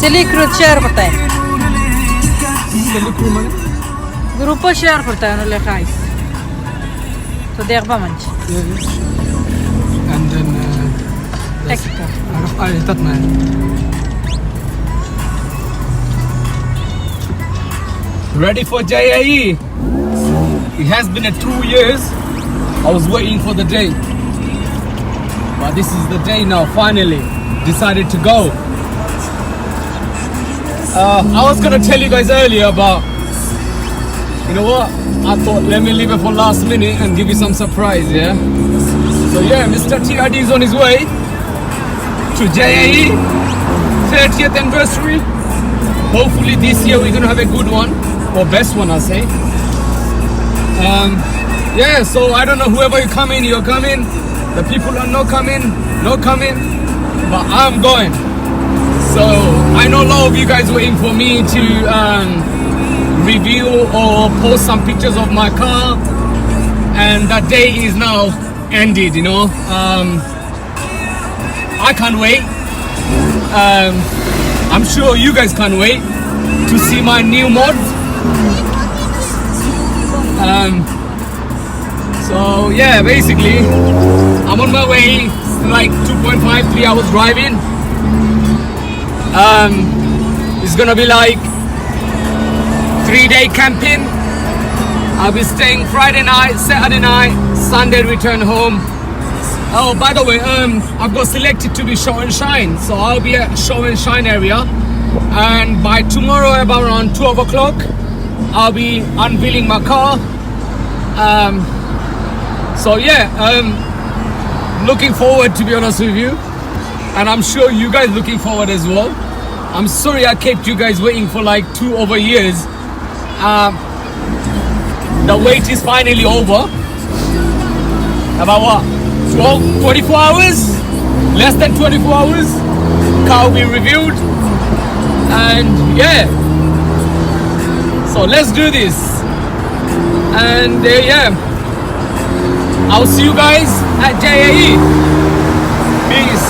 सिली cruise share करता है group share करता है उन्होंने लिखा है तो देख पा मंच and then ready for JAE. It has been 2 years. I was waiting for the day, but this is the day now. Finally decided to go. I was gonna tell you guys earlier, but you know what, I thought let me leave it for last minute and give you some surprise. Yeah, so yeah, Mr. TRD is on his way to JAE 30th anniversary. Hopefully this year we're gonna have a good one, or best one, I say. Yeah, so I don't know, whoever you're coming. The people are not coming, but I'm going. So I know a lot of you guys waiting for me to review or post some pictures of my car, and that day is now ended, you know. I can't wait. I'm sure you guys can't wait to see my new mod. So yeah, basically I'm on my way, like 2.5-3 hours driving. It's gonna be like 3-day camping. I'll be staying Friday night, Saturday night, Sunday return home. Oh, by the way, I've got selected to be show and shine, so I'll be at show and shine area, and by tomorrow about around 12 o'clock I'll be unveiling my car. So yeah, looking forward, to be honest with you, and I'm sure you guys looking forward as well. I'm sorry I kept you guys waiting for like 2 over years. The wait is finally over. About what, 24 hours? Less than 24 hours. Car will be reviewed, and yeah, so let's do this. And yeah, I'll see you guys at JAE. Peace.